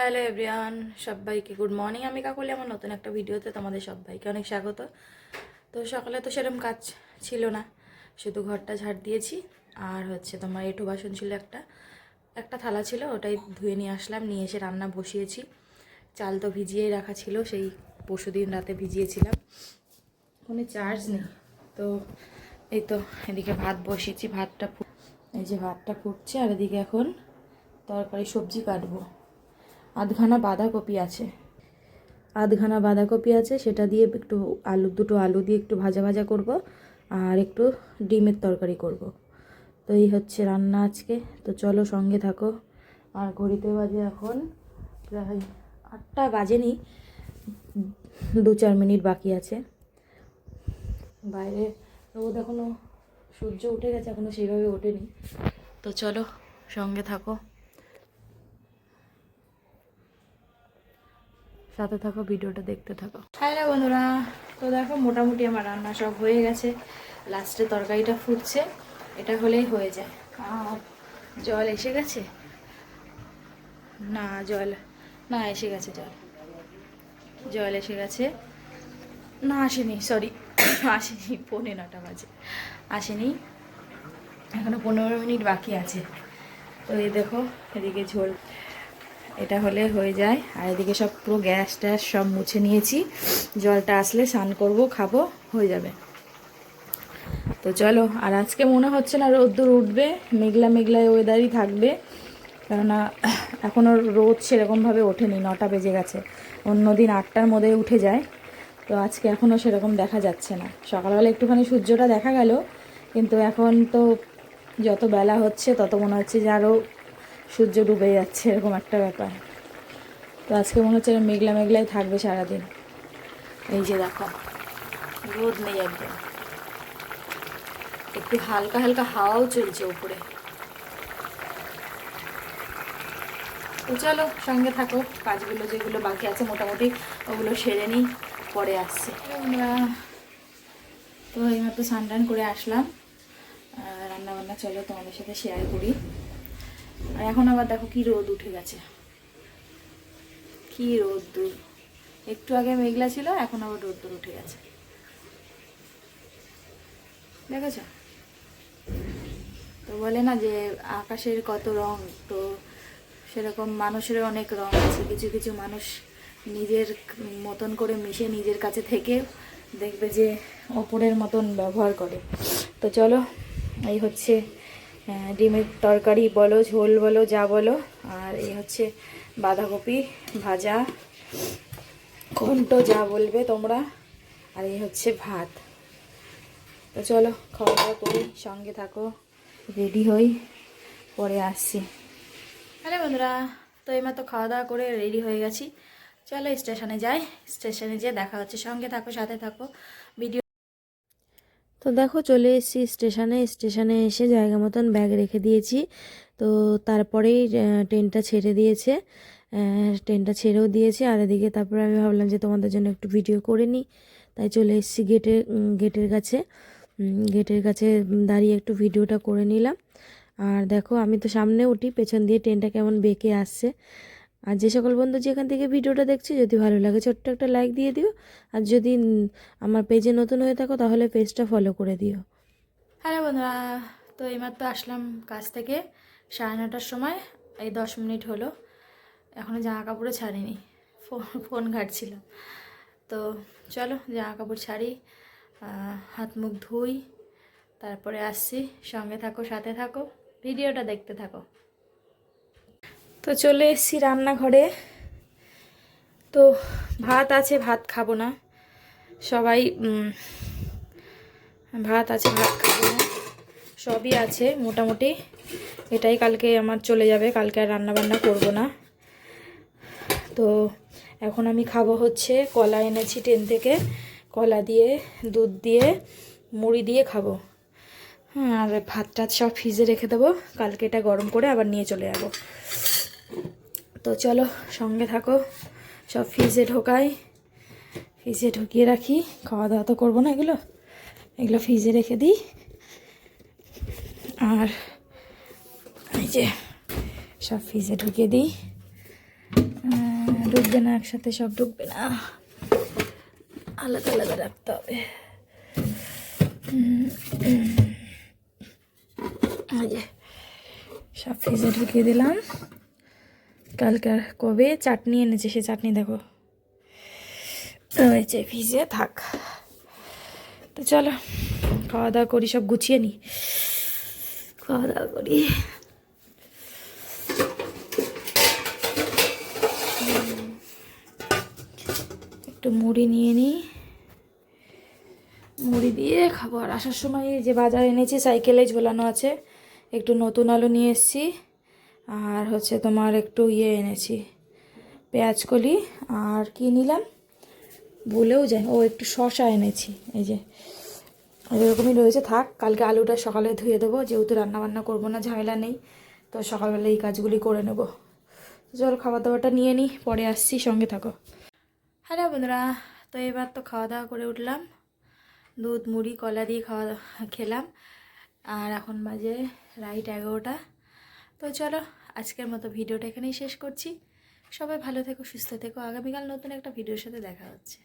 Hello everyone, সবাইকে good morning. আমি কাকলি, আমার নতুন একটা ভিডিওতে তোমাদের সবাইকে অনেক স্বাগত। তো সকালে তো সেরকম কাজ ছিল না, শুধু ঘরটা ঝাড় দিয়েছি। আর তোমার এঁঠো বাসন ছিল, একটা থালা ছিল, ওটাই ধুয়ে নিয়ে আসলাম। নিয়ে এসে রান্না বসিয়েছি। চাল তো ভিজিয়েই রাখা ছিল, সেই পরশুদিন রাতে ভিজিয়েছিলাম। ফোনে চার্জ নেই, তো এই তো এদিকে ভাত বসিয়েছি। এই যে ভাতটা ফুটছে, আর এদিকে এখন তরকারি সবজি কাটবো। আধখানা বাঁধাকপি আছে, সেটা দিয়ে একটু দুটো আলু দিয়ে একটু ভাজা ভাজা করব, আর একটু ডিমের তরকারি করব। তো এই হচ্ছে রান্না আজকে। তো চলো সঙ্গে থাকো। আর ঘড়িতে বাজে এখন প্রায় 8টা বাজেনি, 2-4 মিনিট বাকি আছে। বাইরে রোদ এখনও, সূর্য উঠে গেছে, এখনও সেইভাবে ওঠেনি। তো চলো সঙ্গে থাকো, সাথে থাকো, ভিডিওটা দেখতে থাকো। হ্যালো বন্ধুরা, তো দেখো মোটামুটি আমার রান্না সব হয়ে গেছে। লাস্টে তরকারিটা ফুটছে, এটা হলেই হয়ে যায়। আর জল এসে গেছে? না এসে গেছে, জল এসে গেছে। না আসেনি, সরি আসেনি, 9:45 বাজে, আসেনি, এখনো 15 মিনিট বাকি আছে। তো এই দেখো এদিকে ঝোল, এটা হলে হয়ে যায়। আর এদিকে সব পুরো গ্যাস ট্যাস সব মুছে নিয়েছি। জলটা আসলে স্নান করবো, খাবো, হয়ে যাবে। তো চলো। আর আজকে মনে হচ্ছে না রোদ্দুর উঠবে, মেঘলা মেঘলা ওয়েদারই থাকবে, কেননা এখনও রোদ সেরকমভাবে ওঠেনি। 9টা বেজে গেছে, অন্যদিন 8টার মধ্যে উঠে যায়। তো আজকে এখনও সেরকম দেখা যাচ্ছে না। সকালবেলা একটুখানি সূর্যটা দেখা গেল, কিন্তু এখন তো যত বেলা হচ্ছে তত মনে হচ্ছে যে আরও সূর্য ডুবে যাচ্ছে, এরকম একটা ব্যাপার। তো আজকে মনে হচ্ছে মেঘলা মেঘলাই থাকবে সারাদিন। এই যে দেখো, রোদ নেই একদম, একটু হালকা হালকা হাওয়াও চলছে উপরে। তো চলো সঙ্গে থাকো, কাজগুলো যেগুলো বাকি আছে মোটামুটি ওগুলো সেরে নিই, পরে আসছি আমরা। তো এইমাত্র স্নান করে আসলাম, রান্নাবান্না চলো তোমাদের সাথে শেয়ার করি। আর এখন আবার দেখো কি রোদ উঠে গেছে, কি রোদ্দুর। একটু আগে মেঘলা ছিল, এখন আবার রোদ্দুর উঠে গেছে, দেখেছ? তো বলে না যে আকাশের কত রং, তো সেরকম মানুষেরও অনেক রং আছে। কিছু কিছু মানুষ নিজের মতন করে মিশে নিজের কাছে থেকে দেখবে যে অপরের মতন ব্যবহার করে। তো চলো, এই হচ্ছে ডিমের তরকারি বলো, ঝোল বলো, যা বলো। আর এই হচ্ছে বাঁধাকপি ভাজা, ঘন্ট, যা বলবে তোমরা। আর এই হচ্ছে ভাত। তো চলো খাওয়া দাওয়া করি, সঙ্গে থাকো, রেডি হই, পরে আসছি। হ্যালো বন্ধুরা, তো এইমাত্র খাওয়া দাওয়া করে রেডি হয়ে গেছি। চলো স্টেশনে যাই, স্টেশনে যেয়ে দেখা হচ্ছে। সঙ্গে থাকো, সাথে থাকো, ভিডিও। তো দেখো চলে এসেছি স্টেশনে। স্টেশনে এসে জায়গা মতন ব্যাগ রেখে দিয়েছি। তো তারপরেই ট্রেনটা ছেড়ে দিয়েছে, ট্রেনটা ছেড়েও দিয়েছে। আর এদিকে তারপরে আমি ভাবলাম যে তোমাদের জন্য একটু ভিডিও করে নিই, তাই চলে এসেছি গেটের কাছে। গেটের কাছে দাঁড়িয়ে একটু ভিডিওটা করে নিলাম। আর দেখো আমি তো সামনে উঠি, পেছন দিয়ে ট্রেনটা কেমন বেঁকে আসছে। আর যে সকল বন্ধু যেখান থেকে ভিডিওটা দেখছি, যদি ভালো লাগে ছোট্ট একটা লাইক দিয়ে দিও। আর যদি আমার পেজে নতুন হয়ে থাকো তাহলে পেজটা ফলো করে দিও। হ্যালো বন্ধুরা, তো এইমাত্র আসলাম কাজ থেকে 9:30টার সময়, এই 10 মিনিট হলো। এখনও জামা কাপড়ও ছাড়িনি, ফোন ঘাঁটছিলাম। তো চলো জামা কাপড় ছাড়ি, হাত মুখ ধুই, তারপরে আসছি। সঙ্গে থাকো, সাথে থাকো, ভিডিওটা দেখতে থাকো। তো চলে এসেছি রান্নাঘরে। তো ভাত আছে, ভাত খাবো না, সবাই ভাত আছে, ভাত খাবো না, সবই আছে মোটামুটি। এটাই কালকে আমার চলে যাবে, কালকে আর রান্নাবান্না করবো না। তো এখন আমি খাবো হচ্ছে কলা এনেছি ট্রেন থেকে, কলা দিয়ে, দুধ দিয়ে, মুড়ি দিয়ে খাবো। হ্যাঁ, আর ভাতটা সব ফ্রিজে রেখে দেবো, কালকে এটা গরম করে আবার নিয়ে চলে যাবো। তো চলো সঙ্গে থাকো, সব ফ্রিজে ঢোকাই, ফ্রিজে ঢুকিয়ে রাখি। খাওয়া দাওয়া তো করবো না, এগুলো ফ্রিজে রেখে দিই। আর এই যে সব ফ্রিজে ঢুকিয়ে দিই। ঢুকবে না, একসাথে সব ঢুকবে না, আলাদা আলাদা রাখতে হবে। এই যে সব ফ্রিজে ঢুকিয়ে দিলাম। কালকে কবে চাটনি এনেছে, সে চাটনি দেখো রয়েছে ফ্রিজে, থাক। তো চলো খাওয়া দাওয়া করি, সব গুছিয়ে নিই, খাওয়া দাওয়া করি। একটু মুড়ি নিয়ে নিই, মুড়ি দিয়ে খাবো। আর আসার সময় যে বাজার এনেছি সাইকেলে ঝোলানো আছে, একটু নতুন আলু নিয়ে এসেছি, আর হচ্ছে তোমার একটু এনেছি পেঁয়াজকলি, আর কি নিলাম ভুলেও যায়, ও একটু শসা এনেছি। এই যে এরকমই রয়েছে, থাক। কালকে আলুটা সকালে ধুয়ে দেবো, যেহেতু রান্নাবান্না করবো না, ঝামেলা নেই, তো সকালবেলা এই কাজগুলি করে নেবো। চলো খাবার দাবারটা নিয়ে নিই, পরে আসছি, সঙ্গে থাকো। হ্যালো বন্ধুরা, তো এবার তো খাওয়া দাওয়া করে উঠলাম, দুধ মুড়ি কলা দিয়ে খেলাম, আর এখন বাজে রাইট 11টা। তো চলো আজকের মতো ভিডিওটা এখানেই শেষ করছি। সবাই ভালো থেকো, সুস্থ থেকো, আগামীকাল নতুন একটা ভিডিওর সাথে দেখা হচ্ছে।